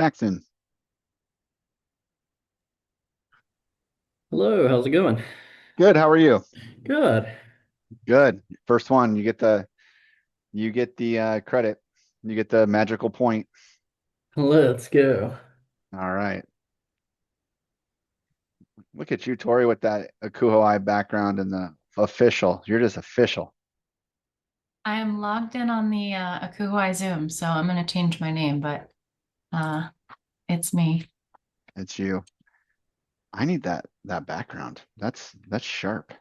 Jackson. Hello, how's it going? Good. How are you? Good. Good. First one. You get the credit. You get the magical point. Let's go. All right. Look at you, Tori, with that ACUHO-I background and the official. You're just official. I am logged in on the ACUHO-I Zoom, so I'm going to change my name, but uh, it's me. It's you. I need that background. That's sharp.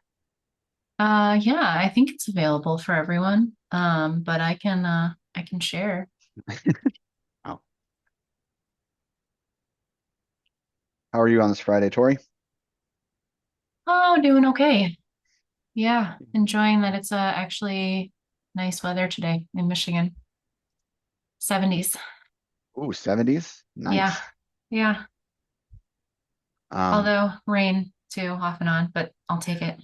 Yeah, I think it's available for everyone. But I can share. Oh, how are you on this Friday, Tori? Oh, doing okay. Yeah, enjoying that it's actually nice weather today in Michigan. 70s. Ooh, 70s. Yeah, Nice. yeah. Um, Although rain too, off and on, but I'll take it.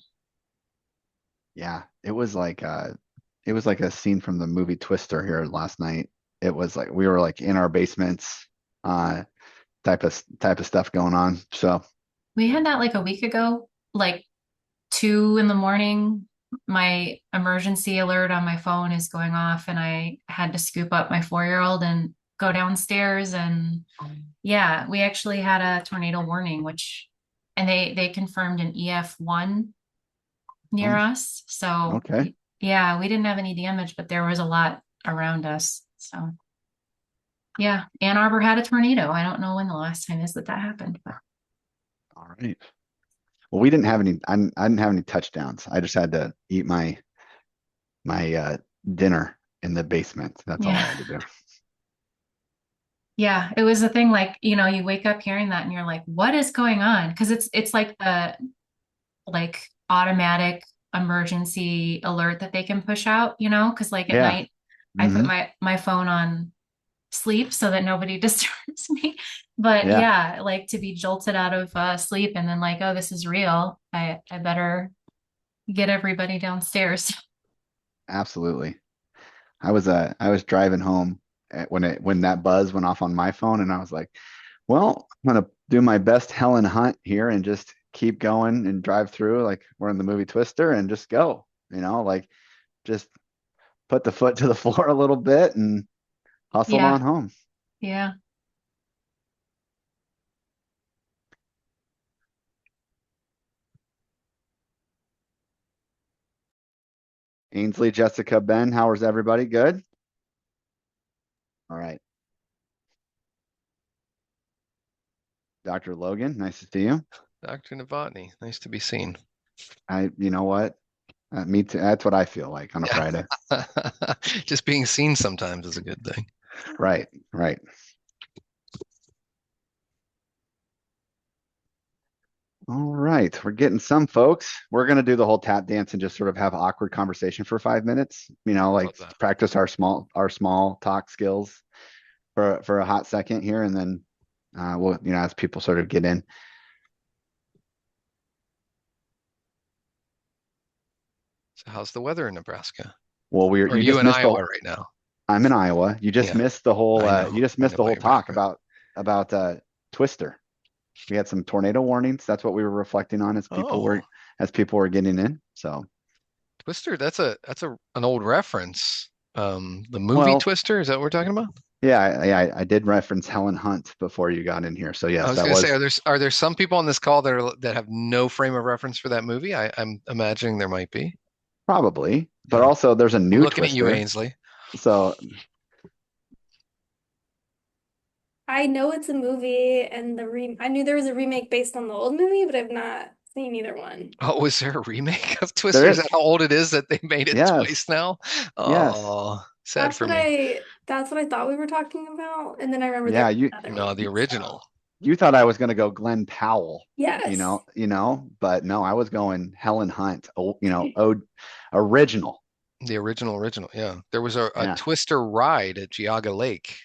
yeah, it was like a scene from the movie Twister here last night. It was like we were like in our basements. Type of stuff going on. So We had that like a week ago, like 2 in the morning, my emergency alert on my phone is going off, and I had to scoop up my 4-year-old and go downstairs. And yeah, we actually had a tornado warning, and they confirmed an EF1 near oh, us. So okay. yeah, we didn't have any damage, but there was a lot around us. So yeah, Ann Arbor had a tornado. I don't know when the last time is that that happened, but All right. Well, we didn't have any. I didn't have any touchdowns. I just had to eat my dinner in the basement. That's all I yeah. had to do. Yeah, it was a thing like, you wake up hearing that and you're like, what is going on? Because it's like the like automatic emergency alert that they can push out, because like at Yeah. night I put Hmm. my phone on sleep so that nobody disturbs me. But Yeah. yeah, like to be jolted out of sleep and then like, oh, this is real. I better get everybody downstairs. Absolutely. I was driving home when that buzz went off on my phone, and I was like, well, I'm gonna do my best Helen Hunt here and just keep going and drive through like we're in the movie Twister and just go. Like just put the foot to the floor a little bit and hustle on Yeah, home. yeah. Ainsley, Jessica, Ben, how is everybody? Good? All right. Dr. Logan, nice to see you. Dr. Novotny, nice to be seen. You know what? Me too. That's what I feel like on a Yeah. Friday. Just being seen sometimes is a good thing. Right, right. All right. We're getting some folks. We're going to do the whole tap dance and just sort of have awkward conversation for 5 minutes, like Love that. practice our small talk skills for a hot second here. And then we'll, as people sort of get in. So how's the weather in Nebraska? Well, Or are you you just in missed the Iowa right now? I'm in Iowa. You just Yeah, missed the whole I know. you just I missed know the about whole your talk background. about Twister. We had some tornado warnings. That's what we were reflecting on Oh, as people were getting in. So, Twister, that's an old reference. The movie well, Twister, is that what we're talking about? yeah, I did reference Helen Hunt before you got in here. So I yes, was that gonna say, was are there some people on this call that have no frame of reference for that movie? I'm imagining there might be. probably, but Yeah. also there's a I'm new looking at you, Twister. Ainsley. So I know it's a movie and I knew there was a remake based on the old movie, but I've not seen either one. Oh, was there a remake of there Twister? Is that is. how old it is that they made it twice Yes. now? Yes. Oh, sad for me. That's what I thought we were talking about. And then I remember there Yeah, was you another No, the movie. So original. you thought I was going to go Glenn Powell, yes. but no, I was going Helen Hunt, original. The original. Yeah. There was a Yeah. Twister ride at Geauga Lake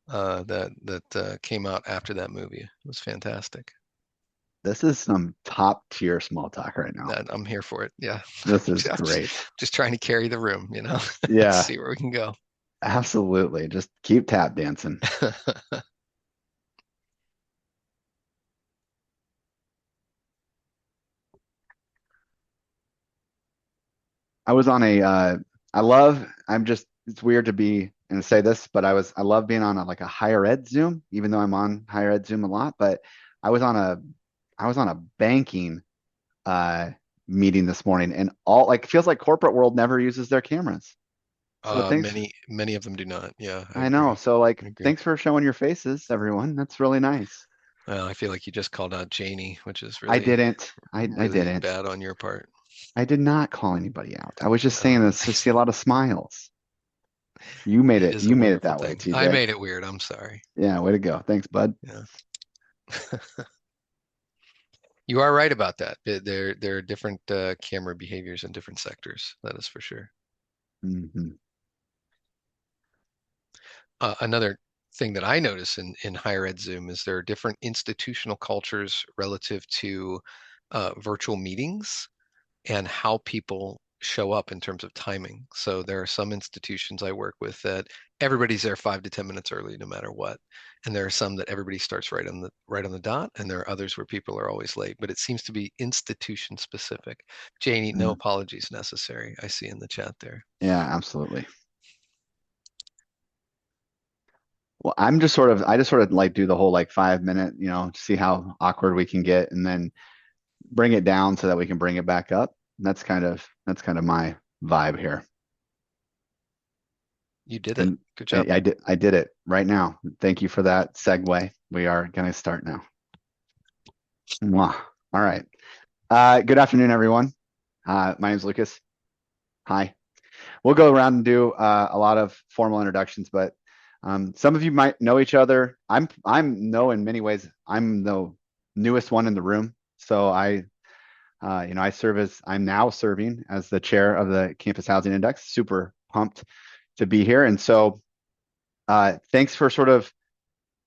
that came out after that movie. It was fantastic. This is some top tier small talk right now. That I'm here for it. Yeah. This is I'm just, great. just trying to carry the room, Yeah, See where we can go. absolutely. Just keep tap dancing. I was on a I love I'm just it's weird to be and to say this, but I love being on like a higher ed Zoom, even though I'm on higher ed Zoom a lot. But I was on a I was on a banking uh meeting this morning, and all like feels like corporate world never uses their cameras. So thanks. Many of them do not. Yeah, I I know. agree. So like I agree. thanks for showing your faces, everyone. That's really nice. Well, I feel like you just called out Janie, which is I really, didn't. I really didn't. bad on your part. I did not call anybody out. I was just saying Uh, this to see a lot of smiles. it is a You made it wonderful that way, thing. I TJ. made it weird. I'm sorry. Yeah, way to go. Thanks, bud. Yeah. You are right about that. There are different camera behaviors in different sectors. That is for sure. Hmm. Another thing that I notice in higher ed Zoom is there are different institutional cultures relative to virtual meetings and how people show up in terms of timing. So there are some institutions I work with that everybody's there 5 to 10 minutes early, no matter what. And there are some that everybody starts right on the dot, and there are others where people are always late. But it seems to be institution specific. Janie, no apologies necessary. I see in the chat there. Yeah, absolutely. Well, I just sort of like do the whole like 5 minute, see how awkward we can get and then bring it down so that we can bring it back up. That's kind of my vibe here. You did it. And Good job. I did it right now. Thank you for that segue. We are going to start now. Mwah. All right. Good afternoon, everyone. My name is Lucas. Hi. We'll go around and do a lot of formal introductions, but some of you might know each other. I'm no in many ways. I'm the newest one in the room, so I'm now serving as the chair of the Campus Housing Index. Super pumped to be here, and so thanks for sort of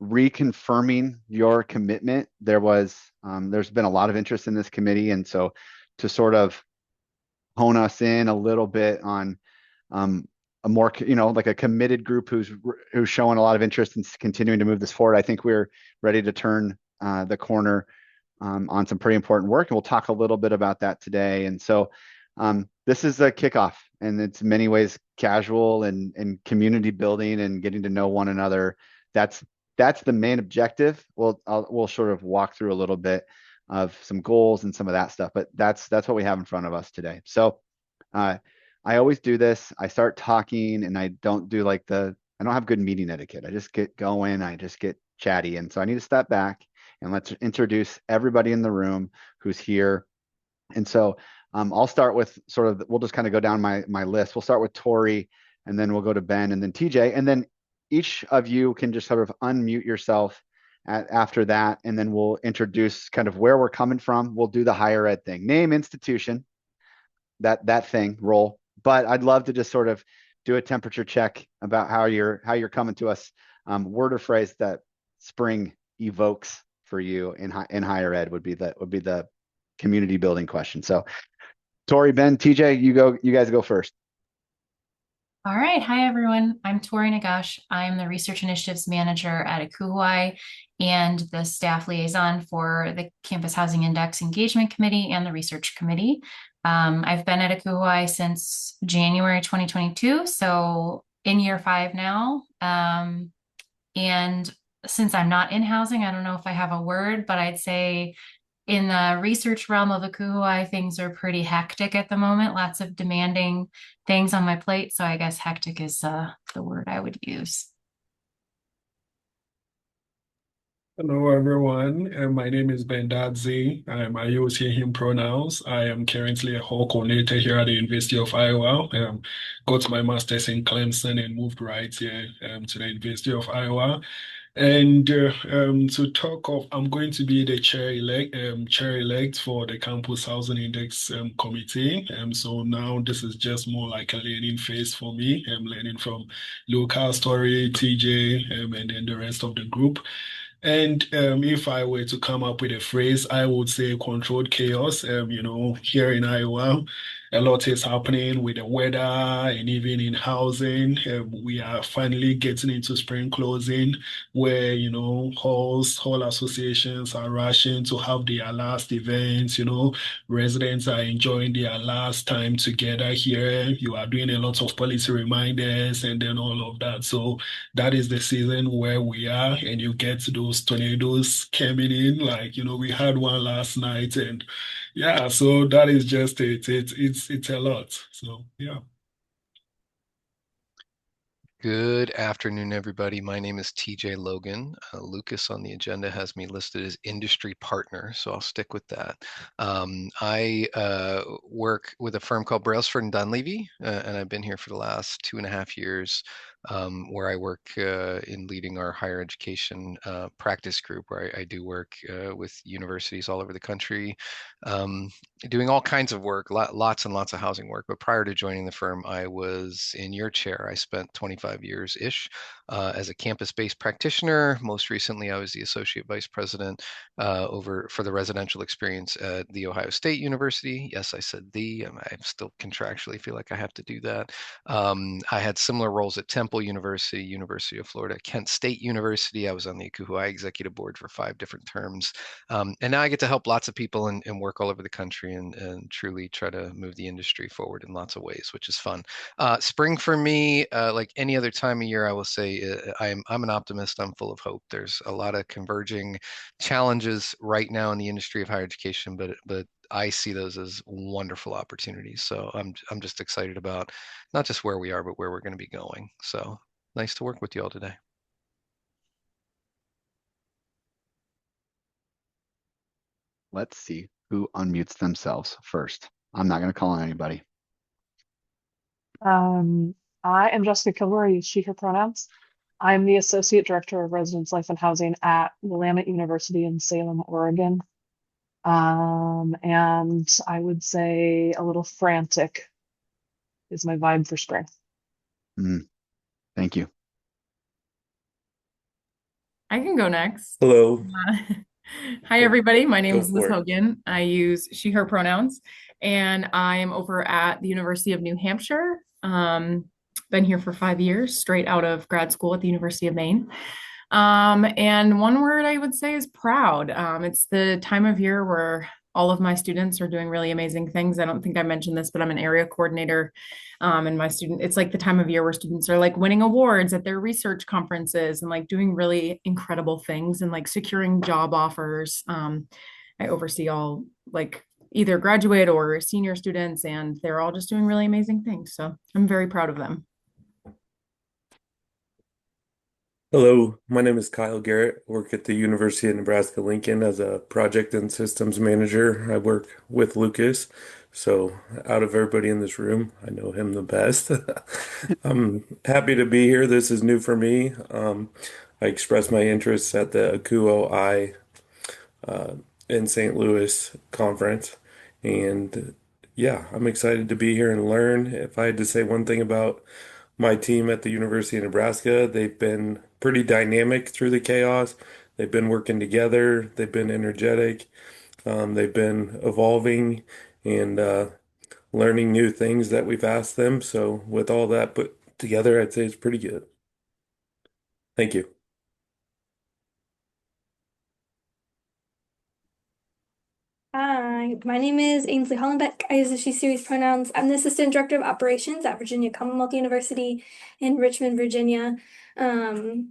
reconfirming your commitment. There's been a lot of interest in this committee, and so to sort of hone us in a little bit on um, a more, like a committed group who's showing a lot of interest in continuing to move this forward. I think we're ready to turn the corner on some pretty important work, and we'll talk a little bit about that today. And so this is a kickoff, and it's in many ways casual and community building and getting to know one another. That's that's the main objective. We'll sort of walk through a little bit of some goals and some of that stuff, but that's what we have in front of us today. So uh, I always do this. I start talking and I don't do I don't have good meeting etiquette. I just get going. I just get chatty. And so I need to step back and let's introduce everybody in the room who's here. And so I'll start with we'll just kind of go down my list. We'll start with Tori and then we'll go to Ben and then TJ. And then each of you can just sort of unmute yourself after that. And then we'll introduce kind of where we're coming from. We'll do the higher ed thing, name, institution, that thing, role. But I'd love to just sort of do a temperature check about how you're coming to us. Word or phrase that spring evokes for you in higher ed would be the community building question. So Tori, Ben, TJ, you guys go first. All right. Hi, everyone. I'm Tori Nagash. I'm the Research Initiatives Manager at ACUHO-I and the staff liaison for the Campus Housing Index Engagement Committee and the Research Committee. I've been at ACUHO-I since January 2022, so in year 5 now. And since I'm not in housing, I don't know if I have a word, but I'd say in the research realm of ACUHO-I, things are pretty hectic at the moment. Lots of demanding things on my plate. So I guess hectic is the word I would use. Hello, everyone. My name is Ben Dadzi. I use he, him pronouns. I am currently a hall coordinator here at the University of Iowa. Got my master's in Clemson and moved right here to the University of Iowa. And to talk of, I'm going to be the chair elect for the Campus Housing Index Committee. So now this is just more like a learning phase for me. I'm learning from Lucas, Story, TJ, and then the rest of the group. And if I were to come up with a phrase, I would say controlled chaos. Here in Iowa, a lot is happening with the weather and even in housing. We are finally getting into spring closing where, hall associations are rushing to have their last events, residents are enjoying their last time together here. You are doing a lot of policy reminders and then all of that. So that is the season where we are, and you get those tornadoes coming in. Like, we had one last night, and yeah, so that is just it. It's a lot. So yeah. Good afternoon, everybody. My name is TJ Logan. Lucas on the agenda has me listed as industry partner, so I'll stick with that. I work with a firm called Brailsford and Dunleavy, and I've been here for the last 2.5 years, where I work in leading our higher education practice group, where I do work with universities all over the country, um, doing all kinds of work, lots and lots of housing work. But prior to joining the firm, I was in your chair. I spent 25 years-ish as a campus-based practitioner. Most recently, I was the associate vice president over for the residential experience at The Ohio State University. Yes, I said the, I still contractually feel like I have to do that. I had similar roles at Temple University, University of Florida, Kent State University. I was on the ACUHO-I executive board for 5 different terms. And now I get to help lots of people and work all over the country and truly try to move the industry forward in lots of ways, which is fun. Spring for me, like any other time of year, I will say I'm an optimist. I'm full of hope. There's a lot of converging challenges right now in the industry of higher education, but I see those as wonderful opportunities. So I'm just excited about not just where we are, but where we're going to be going. So nice to work with you all today. Let's see who unmutes themselves first. I'm not going to call on anybody. Um, I am Jessica Kilgore. I use she, her pronouns. I'm the Associate Director of Residence Life and Housing at Willamette University in Salem, Oregon. And I would say a little frantic is my vibe for spring. Thank you. I can go next. Hello. Hi, everybody. My name Go is Liz for it. Hogan. I use she, her pronouns, and I am over at the University of New Hampshire. Been here for 5 years, straight out of grad school at the University of Maine. And one word I would say is proud. It's the time of year where all of my students are doing really amazing things. I don't think I mentioned this, but I'm an area coordinator. And it's like the time of year where students are like winning awards at their research conferences and like doing really incredible things and like securing job offers. I oversee all like either graduate or senior students, and they're all just doing really amazing things. So I'm very proud of them. Hello, my name is Kyle Garrett. I work at the University of Nebraska-Lincoln as a project and systems manager. I work with Lucas. So out of everybody in this room, I know him the best. I'm happy to be here. This is new for me. I expressed my interest at the ACUHO-I in St. Louis conference. And yeah, I'm excited to be here and learn. If I had to say one thing about my team at the University of Nebraska, they've been pretty dynamic through the chaos. They've been working together. They've been energetic. They've been evolving and learning new things that we've asked them. So with all that put together, I'd say it's pretty good. Thank you. Hi, my name is Ainsley Hollenbeck. I use the she series pronouns. I'm the Assistant Director of Operations at Virginia Commonwealth University in Richmond, Virginia. And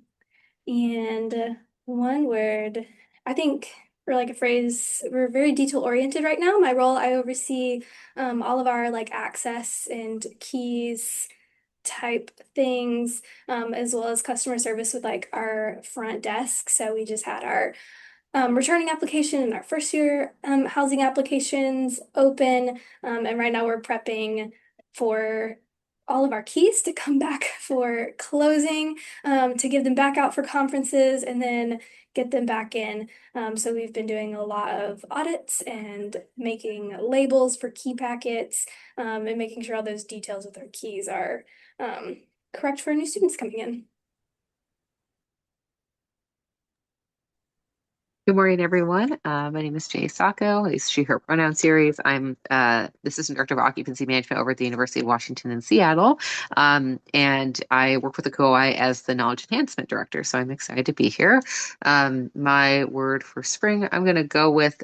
one word, I think, or like a phrase, we're very detail oriented right now. My role, I oversee all of our like access and keys type things, as well as customer service with like our front desk. So we just had our returning application and our first year housing applications open. And right now we're prepping for all of our keys to come back for closing, to give them back out for conferences and then get them back in. So we've been doing a lot of audits and making labels for key packets, and making sure all those details with our keys are correct for new students coming in. Good morning, everyone. My name is Jay Sacco. It's she, her pronoun series. I'm the Assistant Director of Occupancy Management over at the University of Washington in Seattle. And I work with ACUHO-I as the Knowledge Enhancement Director. So I'm excited to be here. My word for spring, I'm going to go with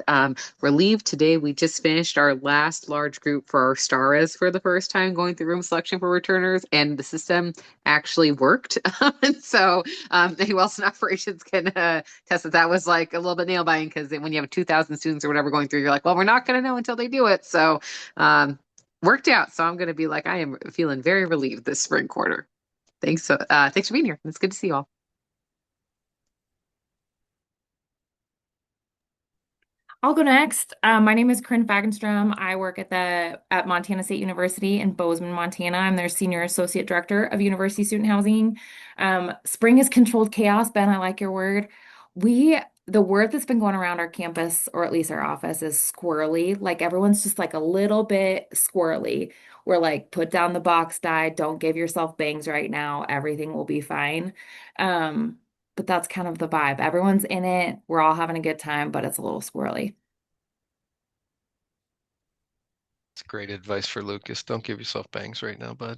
relieved. Today, we just finished our last large group for our STARS for the first time, going through room selection for returners, and the system actually worked. And so any Wilson operations can test that was like a little bit nail biting because when you have 2,000 students or whatever going through, you're like, well, we're not going to know until they do it. So worked out. So I'm going to be like, I am feeling very relieved this spring quarter. Thanks. Thanks for being here. It's good to see you all. I'll go next. My name is Corinne Fagenstrom. I work at Montana State University in Bozeman, Montana. I'm their Senior Associate Director of University Student Housing. Spring is controlled chaos. Ben, I like your word. The word that's been going around our campus, or at least our office, is squirrely. Like everyone's just like a little bit squirrely. We're like, put down the box dye. Don't give yourself bangs right now. Everything will be fine. But that's kind of the vibe. Everyone's in it. We're all having a good time, but it's a little squirrely. It's great advice for Lucas. Don't give yourself bangs right now, bud.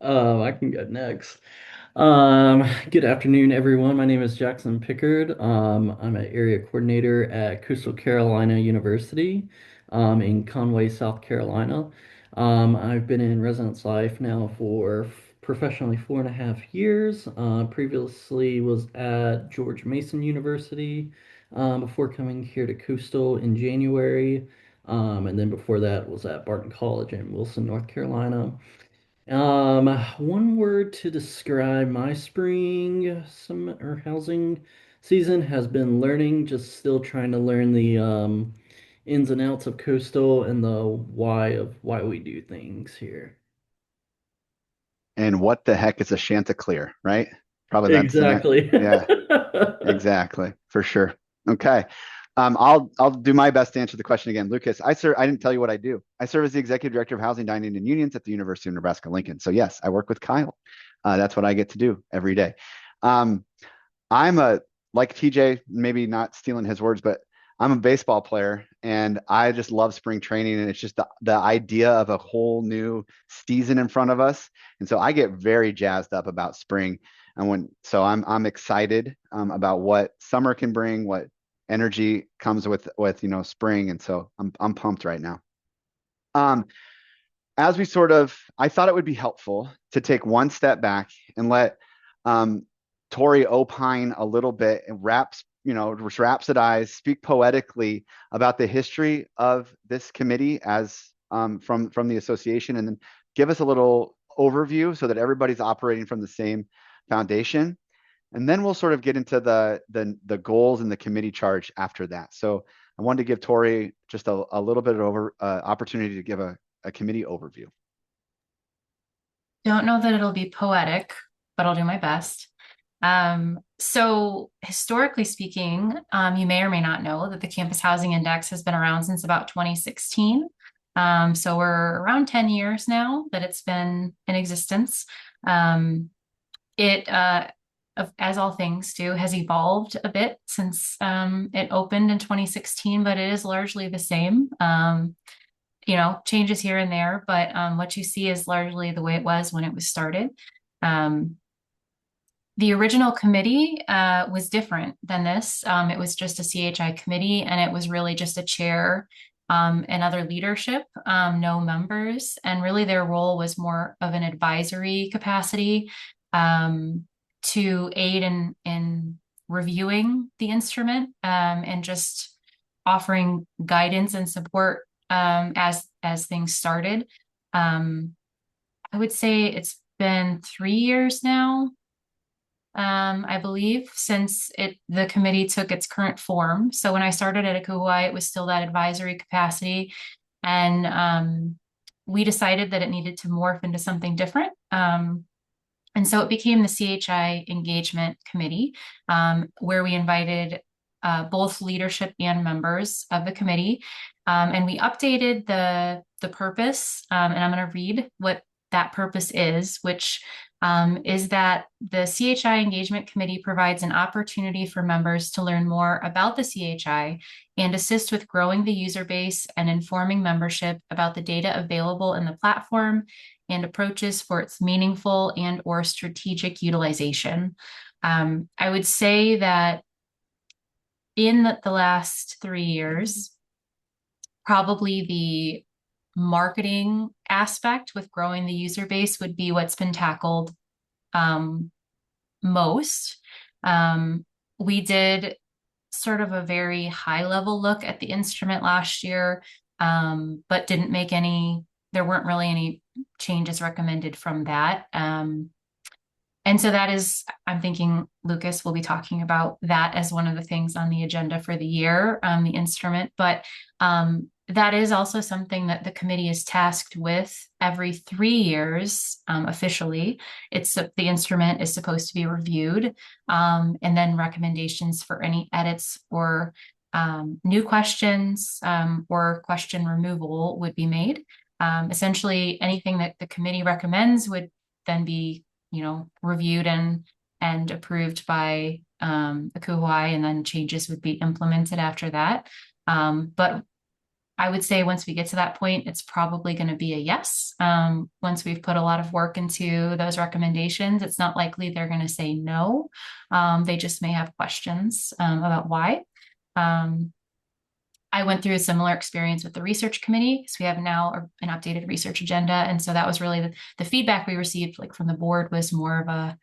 I can go next. Good afternoon, everyone. My name is Jackson Pickard. I'm an area coordinator at Coastal Carolina University, in Conway, South Carolina. I've been in residence life now for professionally 4.5 years. Previously was at George Mason University, before coming here to Coastal in January. And then before that was at Barton College in Wilson, North Carolina. One word to describe my spring summer housing season has been learning, just still trying to learn the ins and outs of coastal and the why of why we do things here. And what the heck is a Chanticleer, right? Probably that's the next. Exactly. Yeah, exactly, for sure. Okay. I'll do my best to answer the question again. Lucas, I didn't tell you what I do. I serve as the executive director of housing, dining, and unions at the University of Nebraska Lincoln. So yes, I work with Kyle. That's what I get to do every day. Um, I'm like TJ, maybe not stealing his words, but I'm a baseball player and I just love spring training. And it's just the idea of a whole new season in front of us. And so I get very jazzed up about spring. So I'm excited about what summer can bring, what energy comes with spring. And so I'm pumped right now. Um, as we I thought it would be helpful to take one step back and let um, Tori opine a little bit and rhapsodize, speak poetically about the history of this committee as from the association, and then give us a little overview so that everybody's operating from the same foundation. And then we'll sort of get into the goals and the committee charge after that. So I wanted to give Tori just a little bit of opportunity to give a committee overview. Don't know that it'll be poetic, but I'll do my best. So historically speaking, you may or may not know that the Campus Housing Index has been around since about 2016. So we're around 10 years now that it's been in existence. It, as all things do, has evolved a bit since it opened in 2016, but it is largely the same. Changes here and there, but what you see is largely the way it was when it was started. The original committee was different than this. It was just a CHI committee, and it was really just a chair and other leadership, no members. And really their role was more of an advisory capacity to aid in reviewing the instrument and just offering guidance and support as things started. I would say it's been 3 years now, I believe, since the committee took its current form. So when I started at ACUHO-I, it was still that advisory capacity, and we decided that it needed to morph into something different. And so it became the CHI Engagement Committee, where we invited both leadership and members of the committee. And we updated the purpose, and I'm going to read what that purpose is, which is that the CHI Engagement Committee provides an opportunity for members to learn more about the CHI and assist with growing the user base and informing membership about the data available in the platform and approaches for its meaningful and or strategic utilization. I would say that in the last 3 years, probably the marketing aspect with growing the user base would be what's been tackled most. We did sort of a very high level look at the instrument last year, but didn't make there weren't really any changes recommended from that. And so that is, I'm thinking Lucas will be talking about that as one of the things on the agenda for the year, the instrument. But that is also something that the committee is tasked with every 3 years officially. The instrument is supposed to be reviewed, and then recommendations for any edits or new questions or question removal would be made. Essentially, anything that the committee recommends would then be reviewed and approved by ACUHO-I, and then changes would be implemented after that. But I would say once we get to that point, it's probably going to be a yes. Once we've put a lot of work into those recommendations, it's not likely they're going to say no. They just may have questions about why. I went through a similar experience with the research committee. So we have now an updated research agenda. And so that was really the feedback we received from the board was more of a,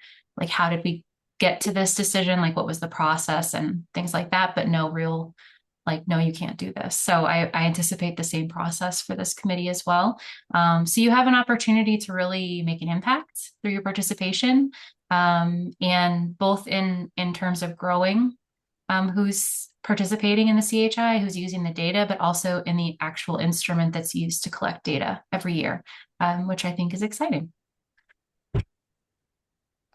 how did we get to this decision? What was the process and things like that, but no real, no, you can't do this. So I anticipate the same process for this committee as well. So you have an opportunity to really make an impact through your participation, and both in terms of growing who's participating in the CHI, who's using the data, but also in the actual instrument that's used to collect data every year, which I think is exciting.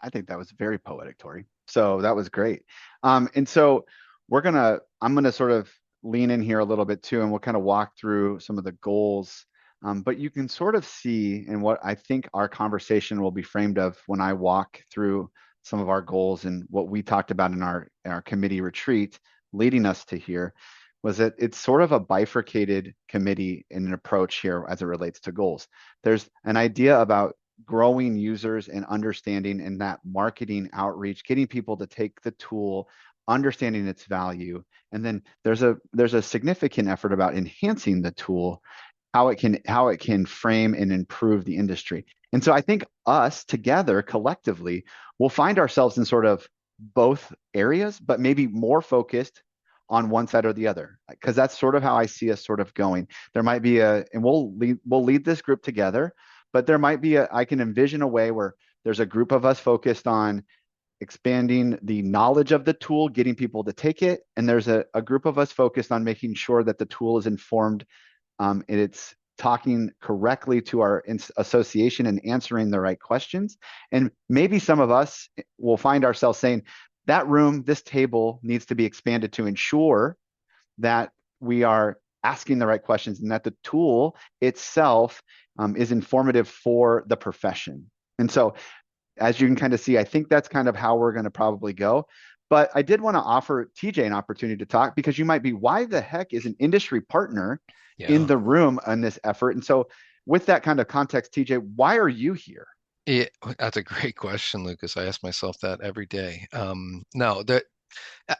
I think that was very poetic, Tori. So that was great. And so I'm gonna sort of lean in here a little bit too, and we'll kind of walk through some of the goals. But you can sort of see in what I think our conversation will be framed of when I walk through some of our goals and what we talked about in our committee retreat leading us to here was that it's sort of a bifurcated committee in an approach here as it relates to goals. There's an idea about growing users and understanding in that marketing outreach, getting people to take the tool, understanding its value. And then there's a significant effort about enhancing the tool, how it can frame and improve the industry. And so I think us together collectively will find ourselves in sort of both areas, but maybe more focused on one side or the other, because that's sort of how I see us sort of going. There might be and we'll lead this group together, but there might be I can envision a way where there's a group of us focused on expanding the knowledge of the tool, getting people to take it. And there's a group of us focused on making sure that the tool is informed and it's talking correctly to our association and answering the right questions. And maybe some of us will find ourselves saying, that room, this table needs to be expanded to ensure that we are asking the right questions and that the tool itself is informative for the profession. And so as you can kind of see, I think that's kind of how we're going to probably go. But I did want to offer TJ an opportunity to talk, because you might be, why the heck is an industry partner in the room on this effort? And so with that kind of context, TJ, why are you here? That's a great question, Lucas. I ask myself that every day. No,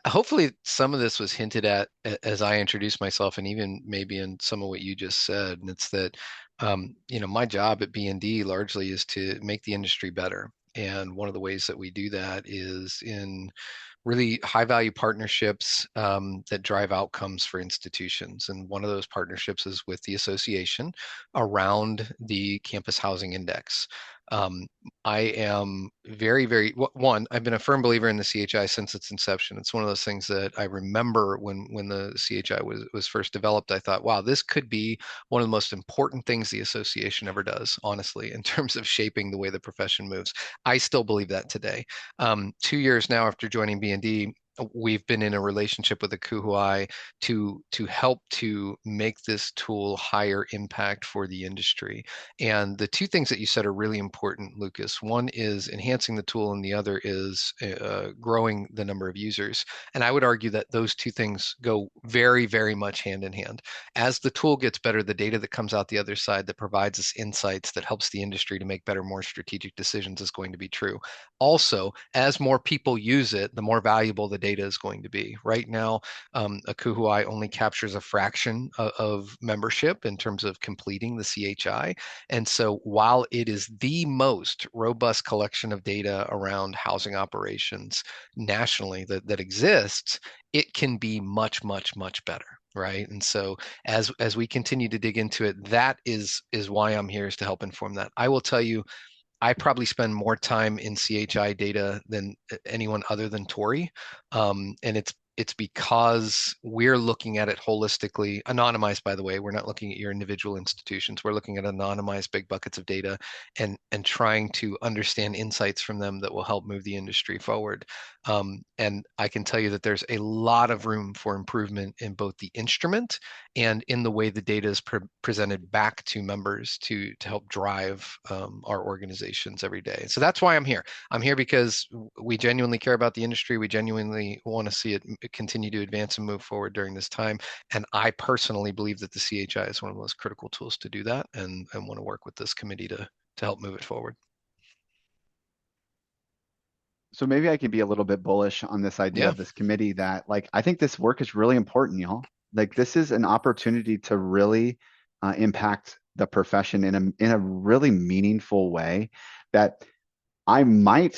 hopefully some of this was hinted at as I introduced myself, and even maybe in some of what you just said. And it's that, my job at B&D largely is to make the industry better. And one of the ways that we do that is in really high value partnerships that drive outcomes for institutions. And one of those partnerships is with the association around the Campus Housing Index. I am I've been a firm believer in the CHI since its inception. It's one of those things that I remember when the CHI was first developed. I thought, wow, this could be one of the most important things the association ever does, honestly, in terms of shaping the way the profession moves. I still believe that today. 2 years now after joining B&D, we've been in a relationship with ACUHO-I to help to make this tool higher impact for the industry. And the two things that you said are really important, Lucas. One is enhancing the tool, and the other is growing the number of users. And I would argue that those two things go very, very much hand in hand. As the tool gets better, the data that comes out the other side that provides us insights that helps the industry to make better, more strategic decisions is going to be true. Also, as more people use it, the more valuable the data is going to be. Right now, ACUHO-I only captures a fraction of membership in terms of completing the CHI. And so while it is the most robust collection of data around housing operations nationally that exists, it can be much, much, much better. Right. And so as we continue to dig into it, that is why I'm here, is to help inform that. I will tell you, I probably spend more time in CHI data than anyone other than Tori. And it's because we're looking at it holistically, anonymized, by the way. We're not looking at your individual institutions. We're looking at anonymized big buckets of data and trying to understand insights from them that will help move the industry forward. And I can tell you that there's a lot of room for improvement in both the instrument and in the way the data is presented back to members to help drive our organizations every day. So that's why I'm here. I'm here because we genuinely care about the industry. We genuinely want to see it continue to advance and move forward during this time. And I personally believe that the CHI is one of the most critical tools to do that, and want to work with this committee to help move it forward. So maybe I can be a little bit bullish on this idea Yeah. of this committee, that like I think this work is really important, y'all. Like this is an opportunity to really impact the profession in a really meaningful way that I might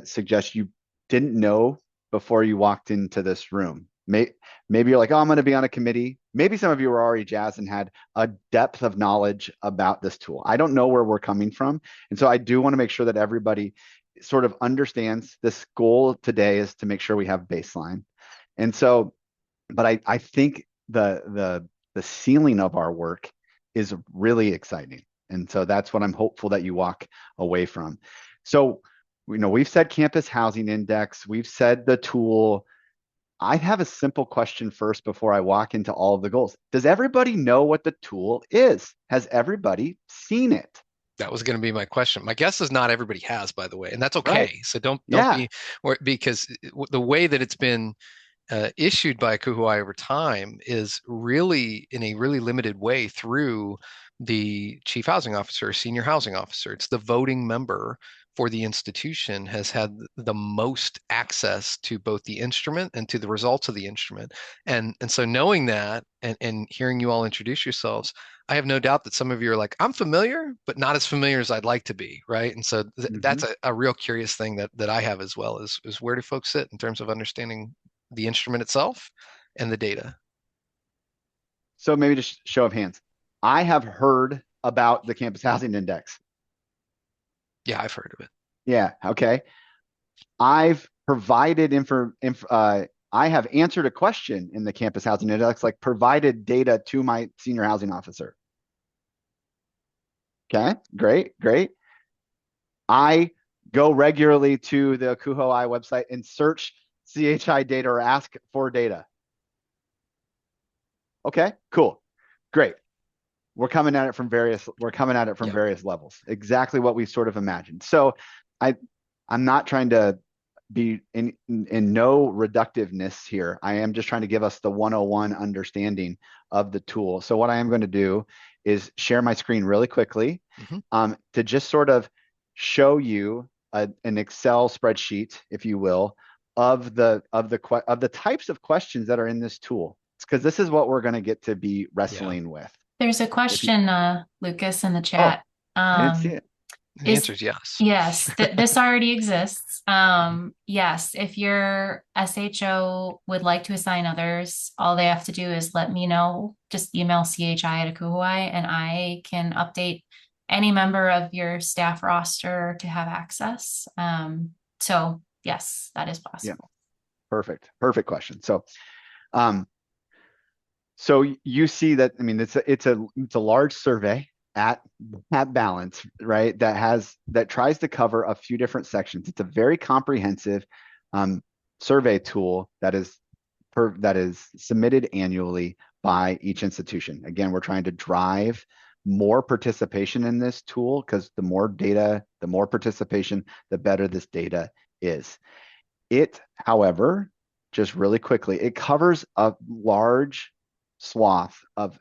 suggest you didn't know before you walked into this room. Maybe you're like, oh, I'm going to be on a committee. Maybe some of you were already jazzed and had a depth of knowledge about this tool. I don't know where we're coming from. And so I do want to make sure that everybody sort of understands this goal today is to make sure we have baseline. And so, but I think the ceiling of our work is really exciting. And so that's what I'm hopeful that you walk away from. So, we've said campus housing index, we've said the tool. I have a simple question first before I walk into all of the goals. Does everybody know what the tool is? Has everybody seen it? That was going to be my question. My guess is not everybody has, by the way, and that's Right. okay. So don't Yeah. be, because the way that it's been issued by ACUHO-I over time is really in a really limited way through the chief housing officer, senior housing officer. It's the voting member for the institution has had the most access to both the instrument and to the results of the instrument. And so knowing that and hearing you all introduce yourselves, I have no doubt that some of you are like, I'm familiar, but not as familiar as I'd like to be, right? And so that's a real curious thing that I have as well, is where do folks sit in terms of understanding the instrument itself and the data? So maybe just show of hands. I have heard about the campus housing index. Yeah, I've heard of it. Yeah. Okay. I've provided I have answered a question in the campus housing index, like provided data to my senior housing officer. Okay. Great. I go regularly to the ACUHO-I website and search CHI data or ask for data. Okay, cool. Great. We're coming at it from various levels. Exactly what we sort of imagined. So I'm not trying to be in no reductiveness here. I am just trying to give us the 101 understanding of the tool. So what I am going to do is share my screen really quickly to just sort of show you an Excel spreadsheet, if you will, of the types of questions that are in this tool. Because this is what we're going to get to be wrestling with. There's a question, Lucas, in the Oh, chat. I didn't see it. The answer is yes. Yes, this already exists. Yes, if your SHO would like to assign others, all they have to do is let me know. Just email CHI at ACUHO-I, and I can update any member of your staff roster to have access. So yes, that is possible. Yeah. Perfect question. So, so you see that, I mean, it's a large survey at Balance, right? That tries to cover a few different sections. It's a very comprehensive survey tool that is submitted annually by each institution. Again, we're trying to drive more participation in this tool because the more data, the more participation, the better this data is. It, however, just really quickly, it covers a large swath of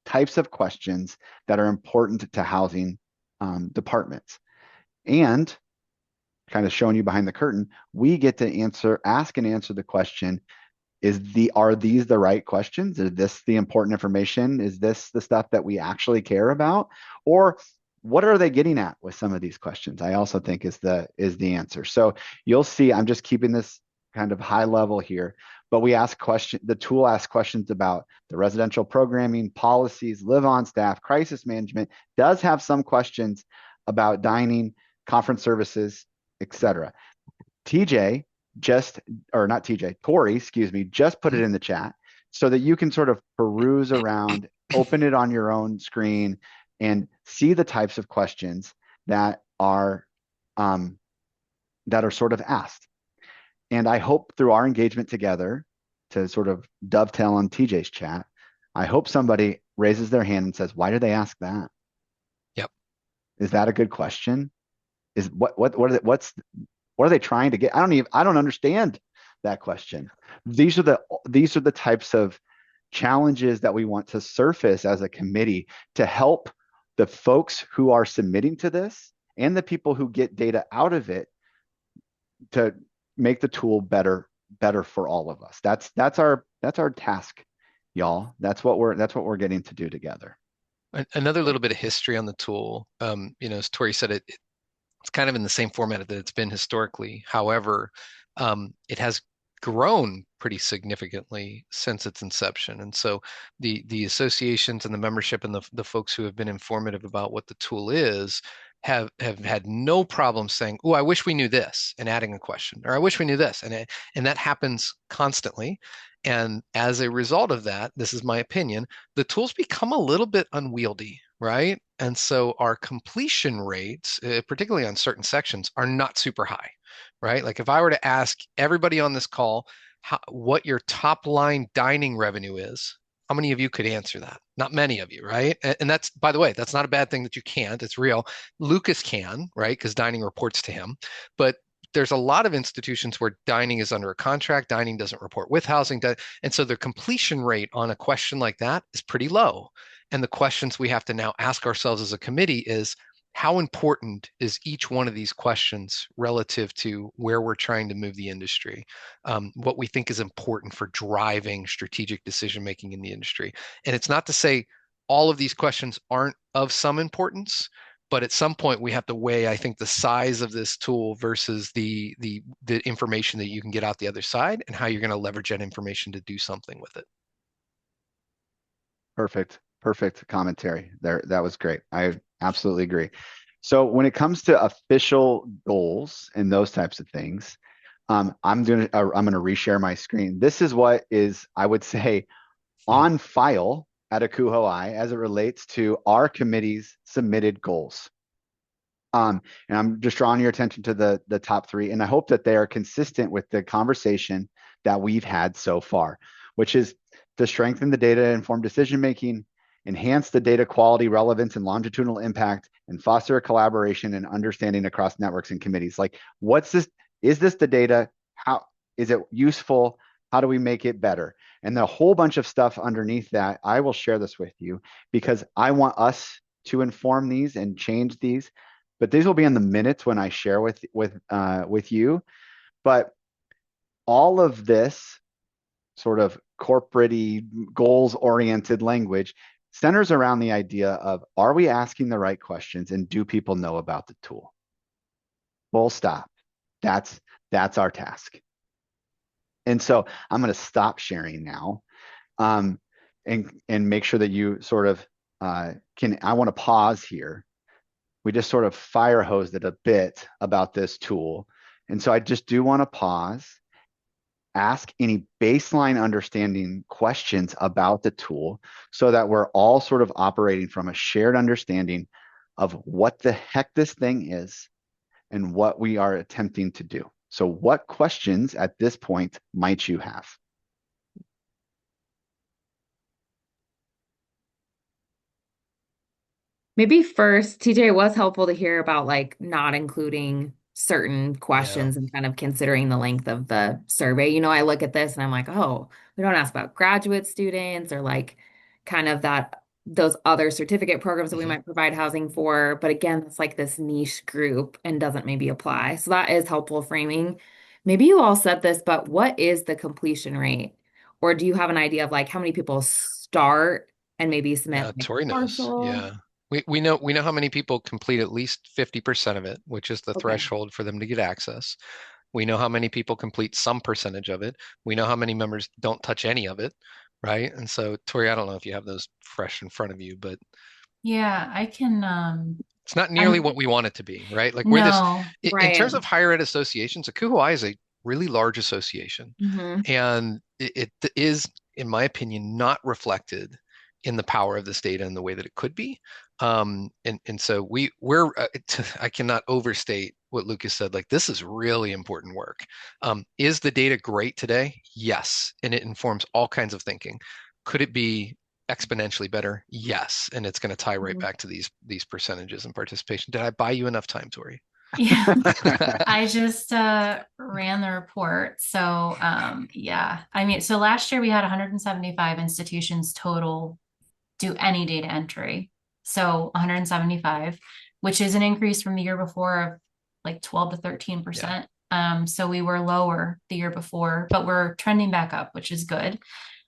types of questions that are important to housing departments. And kind of showing you behind the curtain, we get to ask and answer the question, are these the right questions? Is this the important information? Is this the stuff that we actually care about? Or what are they getting at with some of these questions? I also think is the answer. So you'll see, I'm just keeping this kind of high level here, but the tool asks questions about the residential programming, policies, live on staff, crisis management, does have some questions about dining, conference services, etc. TJ Corey, excuse me, just put it in the chat so that you can sort of peruse around, open it on your own screen, and see the types of questions that are sort of asked. And I hope through our engagement together, to sort of dovetail on TJ's chat, I hope somebody raises their hand and says, why do they ask that? Yep. Is that a good question? What are they trying to get? I don't understand that question. These are the types of challenges that we want to surface as a committee to help the folks who are submitting to this and the people who get data out of it to make the tool better for all of us. That's our task, y'all. That's what we're getting to do together. Another little bit of history on the tool. As Tori said, it's kind of in the same format that it's been historically. However, it has grown pretty significantly since its inception. And so the associations and the membership and the folks who have been informative about what the tool is have had no problem saying, oh, I wish we knew this, and adding a question, or I wish we knew this. And that happens constantly. And as a result of that, this is my opinion, the tools become a little bit unwieldy, right? And so our completion rates, particularly on certain sections, are not super high, right? Like if I were to ask everybody on this call what your top line dining revenue is, how many of you could answer that? Not many of you, right? And that's, by the way, that's not a bad thing that you can't. It's real. Lucas can, right? Because dining reports to him. But there's a lot of institutions where dining is under a contract, dining doesn't report with housing, and so their completion rate on a question like that is pretty low. And the questions we have to now ask ourselves as a committee is, how important is each one of these questions relative to where we're trying to move the industry, what we think is important for driving strategic decision making in the industry. And it's not to say all of these questions aren't of some importance, but at some point we have to weigh, I think, the size of this tool versus the information that you can get out the other side and how you're going to leverage that information to do something with it. Perfect commentary there. That was great. I absolutely agree. So when it comes to official goals and those types of things, I'm gonna reshare my screen. This is what is, I would say, on file at ACUHO-I as it relates to our committee's submitted goals. And I'm just drawing your attention to the top three, and I hope that they are consistent with the conversation that we've had so far, which is to strengthen the data-informed decision-making, enhance the data quality, relevance, and longitudinal impact, and foster a collaboration and understanding across networks and committees. Like, what's this? Is this the data? How is it useful? How do we make it better? And the whole bunch of stuff underneath that, I will share this with you because I want us to inform these and change these. But these will be in the minutes when I share with you. But all of this sort of corporate-y, goals-oriented language centers around the idea of, are we asking the right questions and do people know about the tool? Full stop. That's our task. And so I'm going to stop sharing now and make sure that you sort of I want to pause here. We just sort of fire hosed it a bit about this tool. And so I just do want to pause, ask any baseline understanding questions about the tool so that we're all sort of operating from a shared understanding of what the heck this thing is and what we are attempting to do. So what questions at this point might you have? Maybe first, TJ, it was helpful to hear about like not including certain Yeah. questions and kind of considering the length of the survey. You know, I look at this and I'm like, oh, we don't ask about graduate students or like kind of that those other certificate programs that we hmm might provide housing for. But again, it's like this niche group and doesn't maybe apply. So that is helpful framing. Maybe you all said this, but what is the completion rate? Or do you have an idea of like how many people start and maybe submit Yeah, like Tori knows. partial? Yeah. We know how many people complete at least 50% of it, which is the Okay. threshold for them to get access. We know how many people complete some percentage of it. We know how many members don't touch any of it, right? And so, Tori, I don't know if you have those fresh in front of you, but Yeah, I can it's not nearly I'm what we want it to be, right? Like we're this, no. in terms Right. of higher ed associations, ACUHO-I is a really large association, Hmm. and it is, in my opinion, not reflected in the power of this data in the way that it could be. And so I cannot overstate what Lucas said. Like this is really important work. Is the data great today? Yes, and it informs all kinds of thinking. Could it be exponentially better? Yes, and it's going to tie right back to these percentages and participation. Did I buy you enough time, Tori? Yeah. I just ran the report. So yeah. I mean, so last year we had 175 institutions total do any data entry. So 175, which is an increase from the year before of like 12 to Yeah. 13%. So we were lower the year before, but we're trending back up, which is good.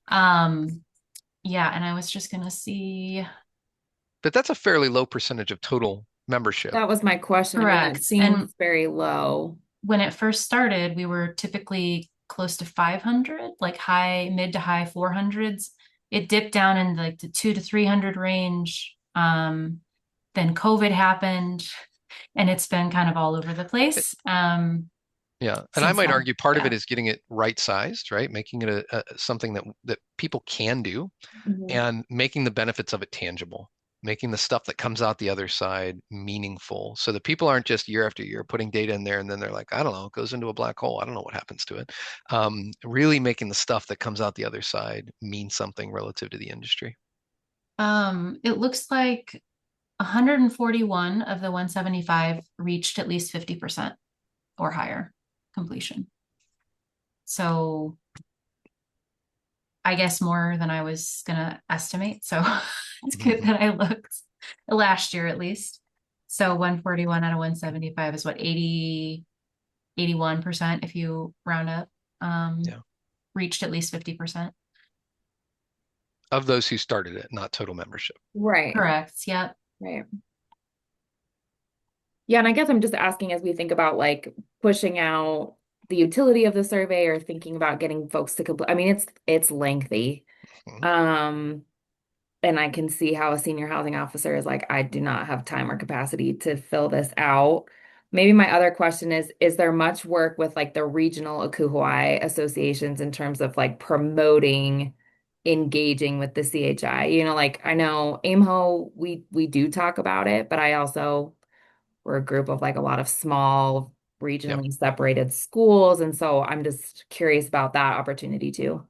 Yeah, and I was just gonna see. But that's a fairly low percentage of total membership. That was my question. I mean, that Correct. And seems very low. when it first started, we were typically close to 500, like mid to high 400s. It dipped down in like the 2 to 300 range. Then COVID happened, and it's been kind of all over the place Yeah, and I since might then. argue part of Yeah. it is getting it right sized, right? Making it something that people can do, Mhm. and making the benefits of it tangible, making the stuff that comes out the other side meaningful, so that people aren't just year after year putting data in there and then they're like, I don't know, it goes into a black hole. I don't know what happens to it. Really making the stuff that comes out the other side mean something relative to the industry. It looks like 141 of the 175 reached at least 50% or higher completion. So I guess more than I was gonna estimate. So it's good that I looked last year at least. So 141 out of 175 is what, 81% if you round up, Yeah, reached at least 50%. of those who started it, not total membership. Right. Correct. Yep. Right. Yeah, and I guess I'm just asking as we think about like pushing out the utility of the survey or thinking about getting folks to complete. I mean, it's lengthy. Mhm. Um, and I can see how a senior housing officer is like, I do not have time or capacity to fill this out. Maybe my other question is there much work with like the regional ACUHO-I associations in terms of like promoting engaging with the CHI? You know, like I know AIMHO, we do talk about it, but I also we're a group of like a lot of small, Yep. regionally separated schools. And so I'm just curious about that opportunity too.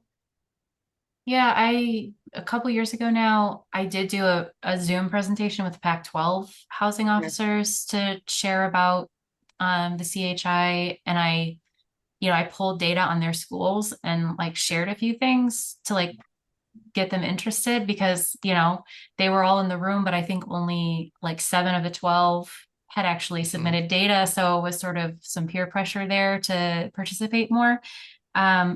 Yeah, a couple years ago now, I did do a Zoom presentation with Pac-12 housing Okay. officers to share about the CHI, and I pulled data on their schools and like shared a few things to like get them interested because, they were all in the room, but I think only like 7 of the 12 had actually Mhm. submitted data, so it was sort of some peer pressure there to participate more.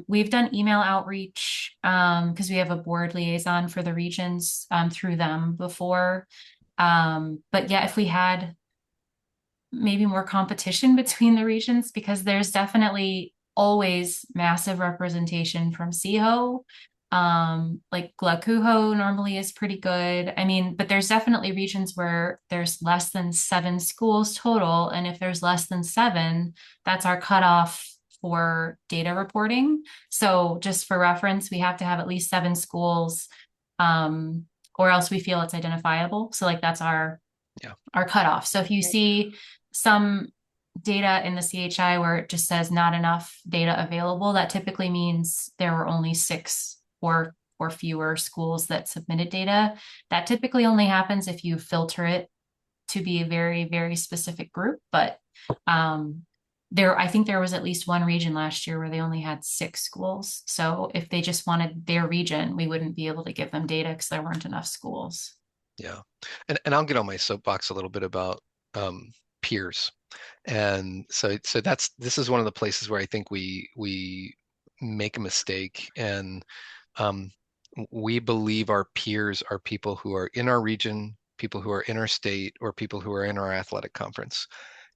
We've done email outreach because we have a board liaison for the regions through them before. But yeah, if we had maybe more competition between the regions, because there's definitely always massive representation from CHO. Like Glacuho normally is pretty good. I mean, but there's definitely regions where there's less than 7 schools total. And if there's less than 7, that's our cutoff for data reporting. So just for reference, we have to have at least 7 schools, or else we feel it's identifiable. So like that's Yeah. our cutoff. So if you see some data in the CHI where it just says not enough data available, that typically means there were only 6 or fewer schools that submitted data. That typically only happens if you filter it to be a very, very specific group. But I think there was at least one region last year where they only had 6 schools. So if they just wanted their region, we wouldn't be able to give them data because there weren't enough schools. Yeah. And I'll get on my soapbox a little bit about peers. And so this is one of the places where I think we make a mistake, and um, we believe our peers are people who are in our region, people who are in our state, or people who are in our athletic conference.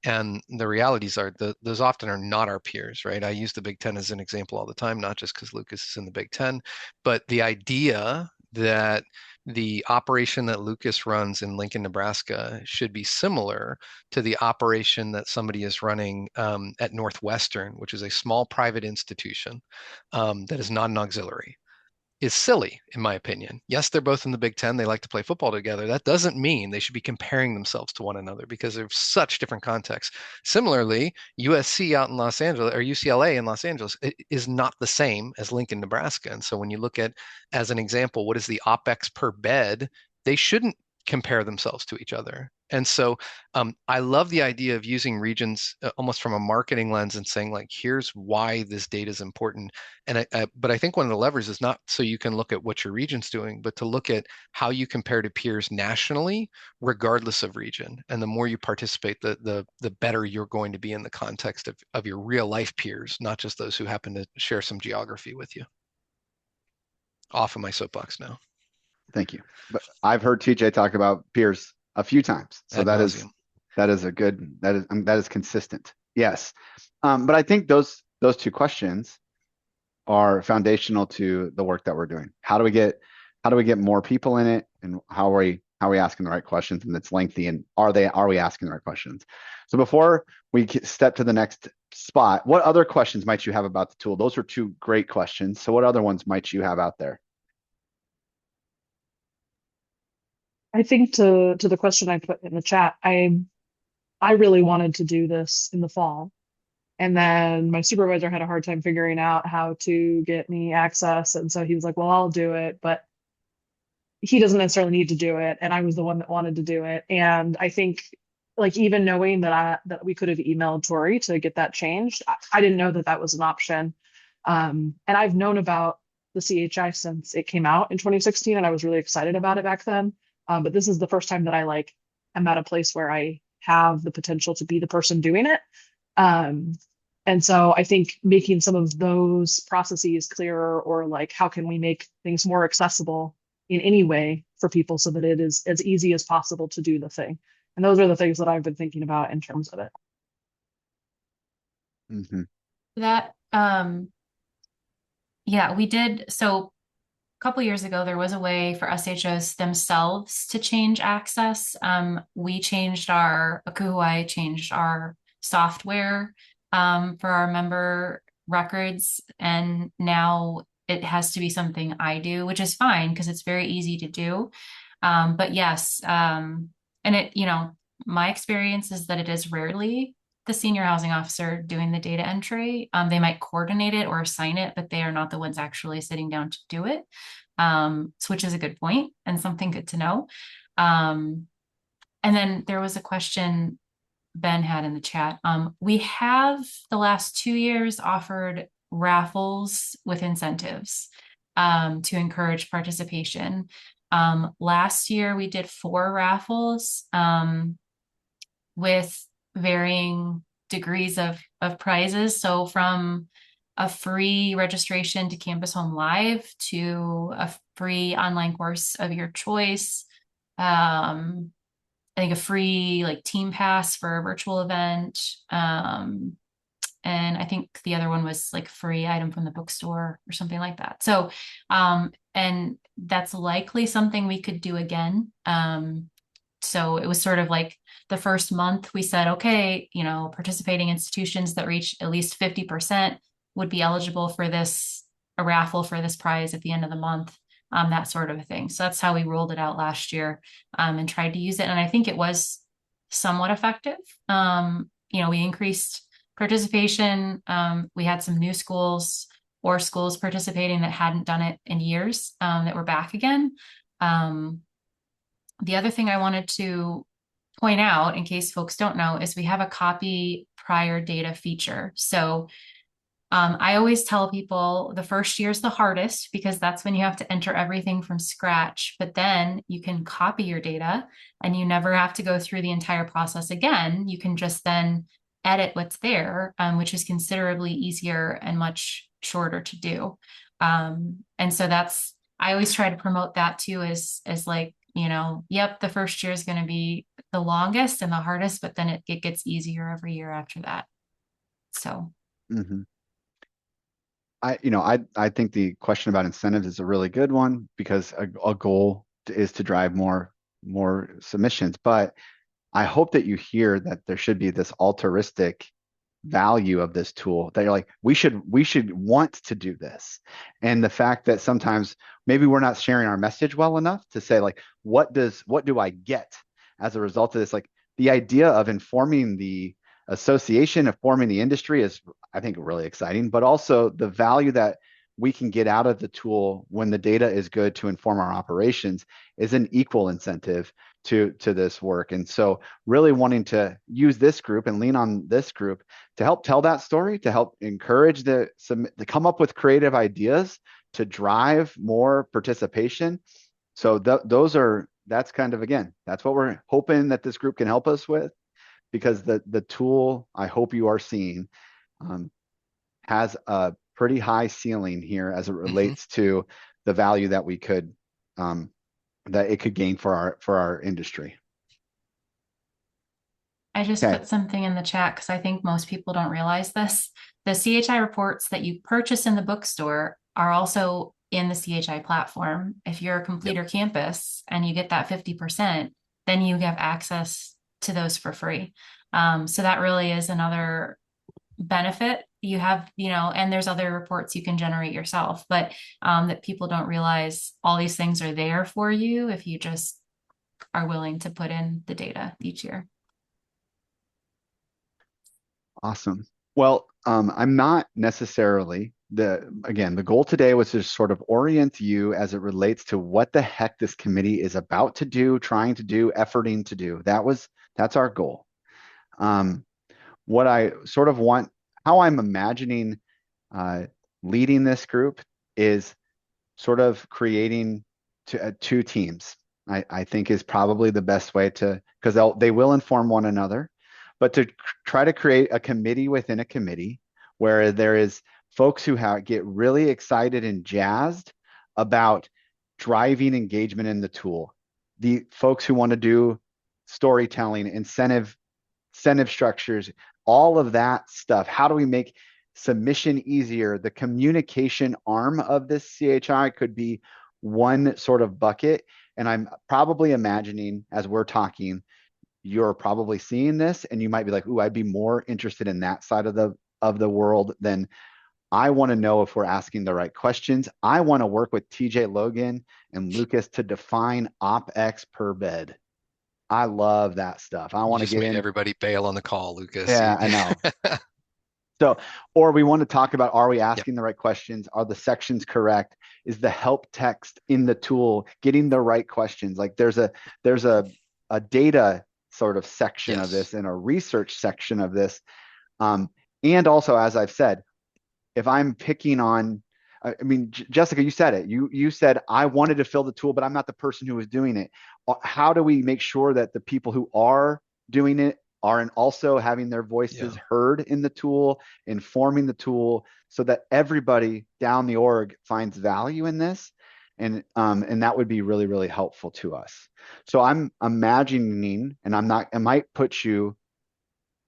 And the realities are those often are not our peers, right? I use the Big Ten as an example all the time, not just because Lucas is in the Big Ten, but the idea that the operation that Lucas runs in Lincoln, Nebraska should be similar to the operation that somebody is running at Northwestern, which is a small private institution that is not an auxiliary, is silly, in my opinion. Yes, they're both in the Big Ten. They like to play football together. That doesn't mean they should be comparing themselves to one another because they're such different contexts. Similarly, USC out in Los Angeles or UCLA in Los Angeles is not the same as Lincoln, Nebraska. And so when you look at, as an example, what is the OpEx per bed, they shouldn't compare themselves to each other. And so I love the idea of using regions almost from a marketing lens and saying, like, here's why this data is important. And but I think one of the levers is not so you can look at what your region's doing, but to look at how you compare to peers nationally, regardless of region. And the more you participate, the better you're going to be in the context of your real life peers, not just those who happen to share some geography with you. Off of my soapbox now. Thank you. But I've heard TJ talk about peers a few times, so Ad that nauseam. is consistent. Yes, but I think those 2 questions are foundational to the work that we're doing. How do we get more people in it, and how are we asking the right questions? And it's lengthy, and are we asking the right questions? So before we step to the next spot, what other questions might you have about the tool? Those are 2 great questions. So what other ones might you have out there? I think to the question I put in the chat, I really wanted to do this in the fall. And then my supervisor had a hard time figuring out how to get me access. And so he was like, well, I'll do it, but he doesn't necessarily need to do it. And I was the one that wanted to do it. And I think like even knowing that we could have emailed Tori to get that changed, I didn't know that that was an option. And I've known about the CHI since it came out in 2016, and I was really excited about it back then. But this is the first time that I like am at a place where I have the potential to be the person doing it. And so I think making some of those processes clearer, or like how can we make things more accessible in any way for people so that it is as easy as possible to do the thing. And those are the things that I've been thinking about in terms of it. Mm-hmm. That, yeah, we did. So a couple years ago, there was a way for SHOs themselves to change access. We changed our ACUHO-I changed our software for our member records, and now it has to be something I do, which is fine because it's very easy to do. But yes, and it, my experience is that it is rarely the senior housing officer doing the data entry. They might coordinate it or assign it, but they are not the ones actually sitting down to do it. Which is a good point and something good to know. And then there was a question Ben had in the chat. We have the last 2 years offered raffles with incentives to encourage participation. Last year we did 4 raffles with varying degrees of prizes. So from a free registration to Campus Home Live to a free online course of your choice. I think a free like team pass for a virtual event. And I think the other one was like free item from the bookstore or something like that. So, and that's likely something we could do again. So it was sort of like the first month we said, okay, participating institutions that reach at least 50% would be eligible for a raffle for this prize at the end of the month, that sort of a thing. So that's how we rolled it out last year and tried to use it. And I think it was somewhat effective. we increased participation. We had some new schools or schools participating that hadn't done it in years, that were back again. Um, the other thing I wanted to point out, in case folks don't know, is we have a copy prior data feature. So I always tell people the first year is the hardest because that's when you have to enter everything from scratch, but then you can copy your data and you never have to go through the entire process again. You can just then edit what's there, which is considerably easier and much shorter to do. And so I always try to promote that too, as like, yep, the first year is going to be the longest and the hardest, but then it gets easier every year after that. So. Mhm. I think the question about incentives is a really good one because a goal is to drive more submissions. But I hope that you hear that there should be this altruistic value of this tool that you're like, we should want to do this. And the fact that sometimes maybe we're not sharing our message well enough to say like, what do I get as a result of this? Like the idea of informing the association, informing the industry is, I think, really exciting, but also the value that we can get out of the tool when the data is good to inform our operations is an equal incentive to this work. And so really wanting to use this group and lean on this group to help tell that story, to help encourage to come up with creative ideas to drive more participation. So that's kind of, again, that's what we're hoping that this group can help us with, because the tool I hope you are seeing um, has a pretty high ceiling here as it Hmm. relates to the value that we could that it could gain for our industry. I just Okay. put something in the chat because I think most people don't realize this. The CHI reports that you purchase in the bookstore are also in the CHI platform. If you're a Yep. completer campus and you get that 50%, then you have access to those for free. So that really is another benefit you have, and there's other reports you can generate yourself, but that people don't realize all these things are there for you if you just are willing to put in the data each year. Awesome. Well, I'm not necessarily the goal today was to sort of orient you as it relates to what the heck this committee is about to do, trying to do, efforting to do. That's our goal. Um, what I sort of want, how I'm imagining uh, leading this group is sort of creating two teams. I think is probably the best way to, because they will inform one another, but to try to create a committee within a committee where there is folks who get really excited and jazzed about driving engagement in the tool. The folks who want to do storytelling, incentive structures, all of that stuff. How do we make submission easier? The communication arm of this CHI could be one sort of bucket. And I'm probably imagining as we're talking, you're probably seeing this and you might be like, ooh, I'd be more interested in that side of the world than I want to know if we're asking the right questions. I want to work with TJ Logan and Lucas to define OpEx per bed. I love that stuff. I You want to just get made in. everybody bail on the call, Lucas. Yeah, I know. So, or we want to talk about, are we Yep. asking the right questions? Are the sections correct? Is the help text in the tool getting the right questions? Like there's a data sort of section of Yes. this and a research section of this. Um, and also, as I've said, if I'm picking on, I mean, Jessica, you said it. You said I wanted to fill the tool, but I'm not the person who was doing it. How do we make sure that the people who are doing it are and also having their voices Yeah. heard in the tool, informing the tool, so that everybody down the org finds value in this, and that would be really really helpful to us. So I'm imagining, and I might put you.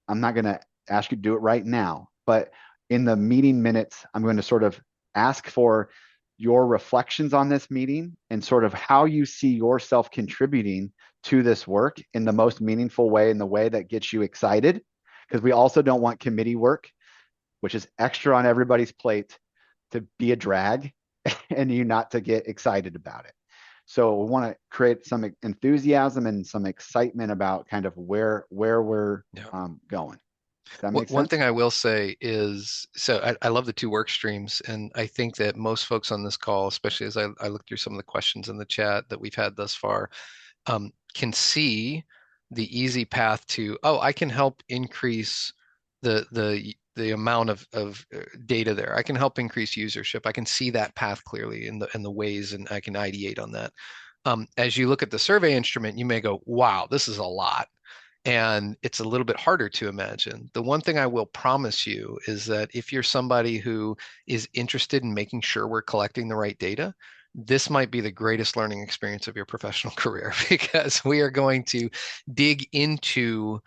I'm not going to ask you to do it right now, but in the meeting minutes, I'm going to sort of ask for your reflections on this meeting and sort of how you see yourself contributing to this work in the most meaningful way, in the way that gets you excited. Because we also don't want committee work, which is extra on everybody's plate, to be a drag and you not to get excited about it. So we want to create some enthusiasm and some excitement about kind of where we're Yeah. going. Does that make One sense? thing I will say is, so I love the two work streams, and I think that most folks on this call, especially as I look through some of the questions in the chat that we've had thus far, can see the easy path to, oh, I can help increase the amount of data there. I can help increase usership. I can see that path clearly in the ways, and I can ideate on that. As you look at the survey instrument, you may go, wow, this is a lot. And it's a little bit harder to imagine. The one thing I will promise you is that if you're somebody who is interested in making sure we're collecting the right data, this might be the greatest learning experience of your professional career because we are going to dig into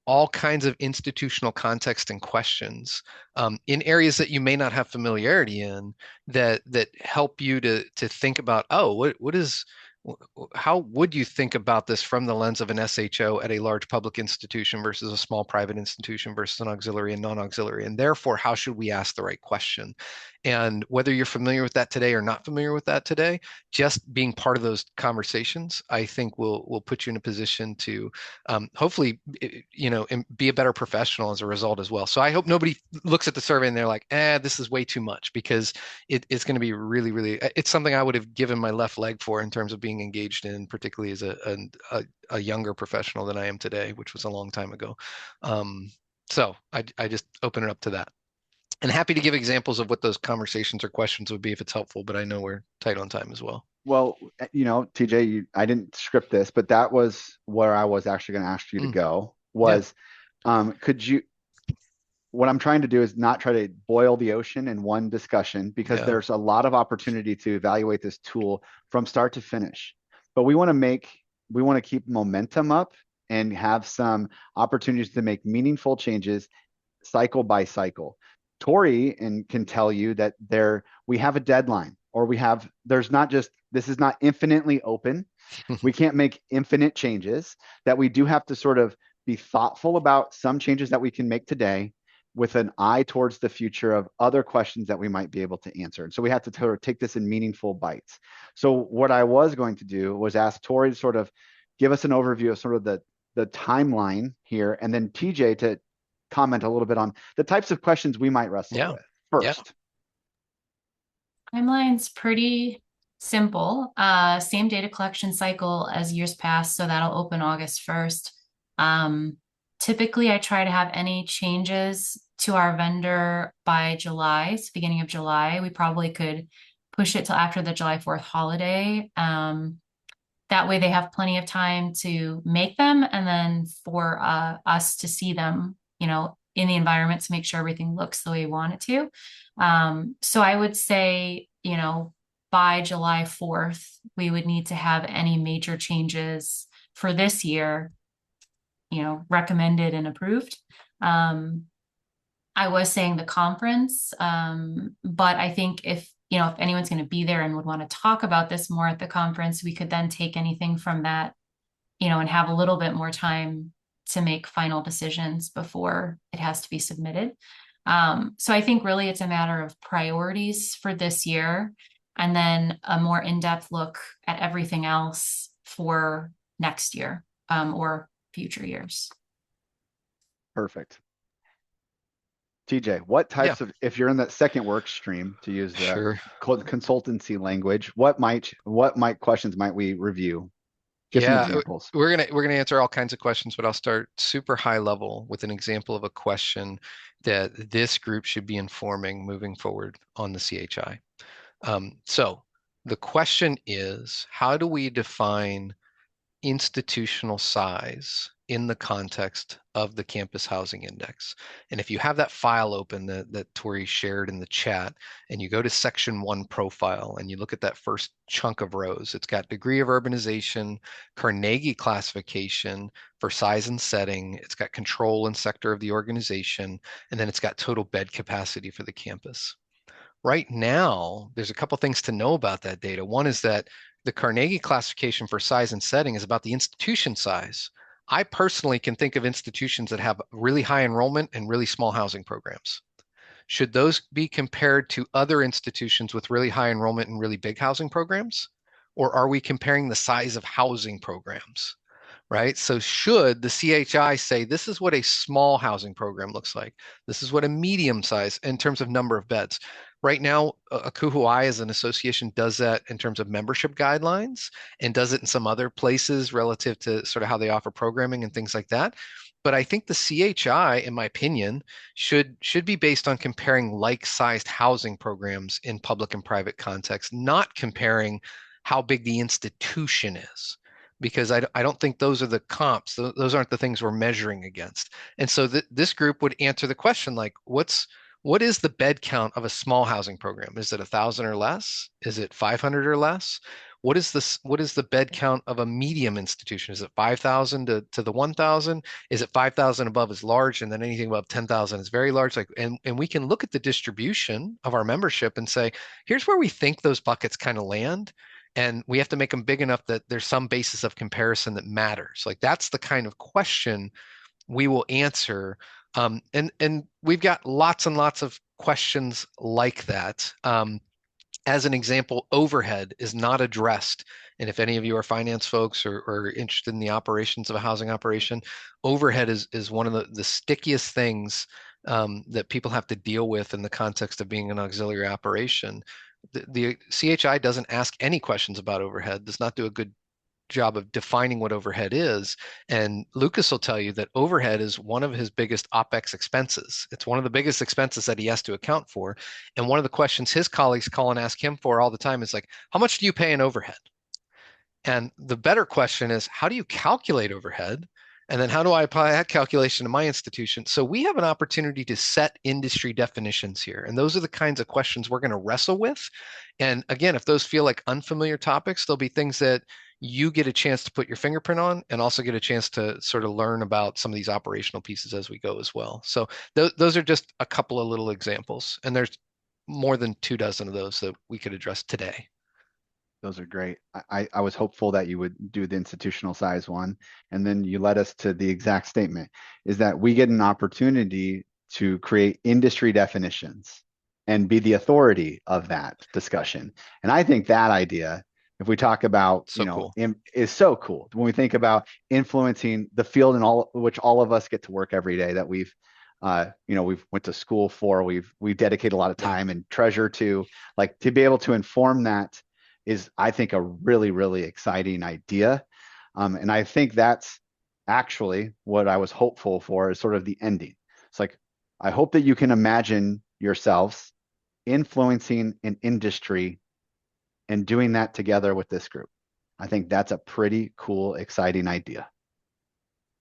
all kinds of institutional context and questions in areas that you may not have familiarity in that help you to think about, oh, what is how would you think about this from the lens of an SHO at a large public institution versus a small private institution versus an auxiliary and non-auxiliary? And therefore, how should we ask the right question? And whether you're familiar with that today or not familiar with that today, just being part of those conversations, I think will put you in a position to hopefully, be a better professional as a result as well. So I hope nobody looks at the survey and they're like, this is way too much, because it's going to be really, really, it's something I would have given my left leg for in terms of being engaged in, particularly as a younger professional than I am today, which was a long time ago. So I just open it up to that. And happy to give examples of what those conversations or questions would be if it's helpful, but I know we're tight on time as well. Well, TJ, I didn't script this, but that was where I was actually going to ask you to go. Yeah. Could you? What I'm trying to do is not try to boil the ocean in one discussion, because Yeah. there's a lot of opportunity to evaluate this tool from start to finish. But we want to keep momentum up and have some opportunities to make meaningful changes cycle by cycle. Tori can tell you that we have a deadline, or this is not infinitely open. We can't make infinite changes, that we do have to sort of be thoughtful about some changes that we can make today with an eye towards the future of other questions that we might be able to answer. And so we have to sort of take this in meaningful bites. So what I was going to do was ask Tori to sort of give us an overview of sort of the timeline here, and then TJ to comment a little bit on the types of questions we might wrestle with first. Timeline's pretty simple. Same data collection cycle as years past, so that'll open August 1st. Typically, I try to have any changes to our vendor by July, so beginning of July. We probably could push it till after the July 4th holiday. That way they have plenty of time to make them, and then for us to see them, in the environment to make sure everything looks the way we want it to. So I would say, by July 4th, we would need to have any major changes for this year, recommended and approved. I was saying the conference, but I think if anyone's going to be there and would want to talk about this more at the conference, we could then take anything from that, and have a little bit more time to make final decisions before it has to be submitted. So I think really it's a matter of priorities for this year, and then a more in-depth look at everything else for next year, or future years. Perfect. TJ, what types of, if you're in that second work stream, to use the consultancy language, what questions might we review? Give some examples. We're gonna answer all kinds of questions, but I'll start super high level with an example of a question that this group should be informing moving forward on the CHI. So the question is, how do we define institutional size in the context of the Campus Housing Index? And if you have that file open that Tori shared in the chat, and you go to section 1 profile and you look at that first chunk of rows, it's got degree of urbanization, Carnegie classification for size and setting, it's got control and sector of the organization, and then it's got total bed capacity for the campus. Right now, there's a couple things to know about that data. One is that the Carnegie classification for size and setting is about the institution size. I personally can think of institutions that have really high enrollment and really small housing programs. Should those be compared to other institutions with really high enrollment and really big housing programs? Or are we comparing the size of housing programs? right? So should the CHI say, this is what a small housing program looks like? This is what a medium size in terms of number of beds. Right now, ACUHO-I as an association does that in terms of membership guidelines and does it in some other places relative to sort of how they offer programming and things like that. But I think the CHI, in my opinion, should be based on comparing like-sized housing programs in public and private context, not comparing how big the institution is, because I don't think those are the comps. Those aren't the things we're measuring against. And so this group would answer the question like, what is the bed count of a small housing program? Is it 1,000 or less? Is it 500 or less? What is the bed count of a medium institution? Is it 5,000 to the 1,000? Is it 5,000 above is large, and then anything above 10,000 is very large? Like, and we can look at the distribution of our membership and say, here's where we think those buckets kind of land. And we have to make them big enough that there's some basis of comparison that matters. Like that's the kind of question we will answer. And we've got lots and lots of questions like that. As an example, overhead is not addressed. And if any of you are finance folks or interested in the operations of a housing operation, overhead is one of the stickiest things that people have to deal with in the context of being an auxiliary operation. The CHI doesn't ask any questions about overhead, does not do a good job of defining what overhead is. And Lucas will tell you that overhead is one of his biggest OpEx expenses. It's one of the biggest expenses that he has to account for. And one of the questions his colleagues call and ask him for all the time is like, how much do you pay in overhead? And the better question is, how do you calculate overhead? And then how do I apply that calculation to my institution? So we have an opportunity to set industry definitions here. And those are the kinds of questions we're going to wrestle with. And again, if those feel like unfamiliar topics, there'll be things that you get a chance to put your fingerprint on and also get a chance to sort of learn about some of these operational pieces as we go as well. So those are just a couple of little examples. And there's more than 24 of those that we could address today. Those are great. I was hopeful that you would do the institutional size one, and then you led us to the exact statement, is that we get an opportunity to create industry definitions and be the authority of that discussion. And I think that idea, if we talk about, So cool. is so cool. When we think about influencing the field and all which all of us get to work every day that we've went to school for, we've dedicated a lot of time and treasure to, like, to be able to inform that is, I think, a really, really exciting idea. And I think that's actually what I was hopeful for, is sort of the ending. It's like, I hope that you can imagine yourselves influencing an industry and doing that together with this group. I think that's a pretty cool, exciting idea.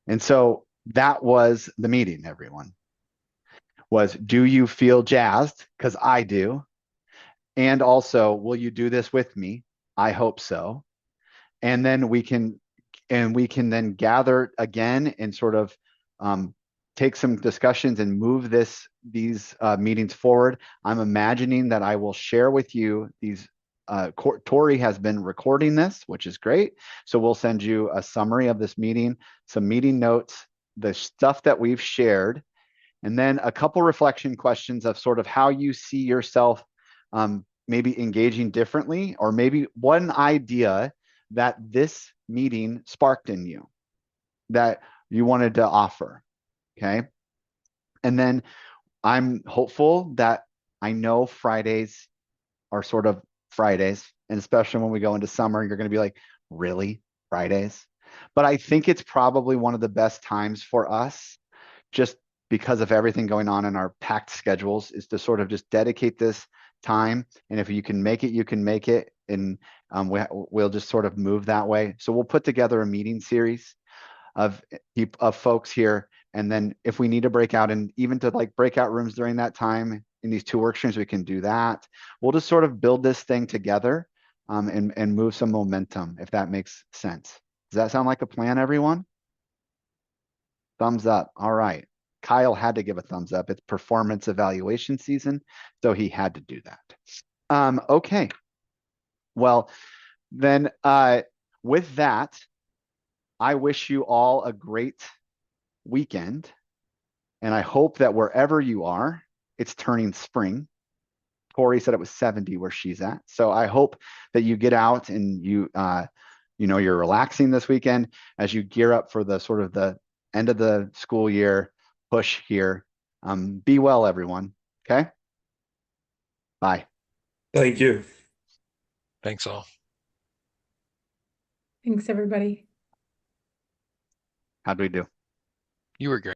And so that was the meeting, everyone. Do you feel jazzed? Because I do. And also, will you do this with me? I hope so. And then we can then gather again and sort of take some discussions and move these meetings forward. I'm imagining that I will share with you these. Tori has been recording this, which is great. So we'll send you a summary of this meeting, some meeting notes, the stuff that we've shared, and then a couple reflection questions of sort of how you see yourself maybe engaging differently, or maybe one idea that this meeting sparked in you that you wanted to offer. Okay. And then I'm hopeful that, I know Fridays are sort of Fridays, and especially when we go into summer, you're going to be like, really, Fridays? But I think it's probably one of the best times for us, just because of everything going on in our packed schedules, is to sort of just dedicate this time. And if you can make it, you can make it. And we'll just sort of move that way. So we'll put together a meeting series of folks here. And then if we need to break out, and even to like breakout rooms during that time in these 2 work streams, we can do that. We'll just sort of build this thing together and move some momentum, if that makes sense. Does that sound like a plan, everyone? Thumbs up. All right. Kyle had to give a thumbs up. It's performance evaluation season, so he had to do that. Okay. Well, then with that, I wish you all a great weekend. And I hope that wherever you are, it's turning spring. Tori said it was 70 where she's at. So I hope that you get out and you you're relaxing this weekend as you gear up for the sort of the end of the school year push here. Be well, everyone. Okay. Bye. Thank you. Thanks all. Thanks, everybody. How'd we do? You were great.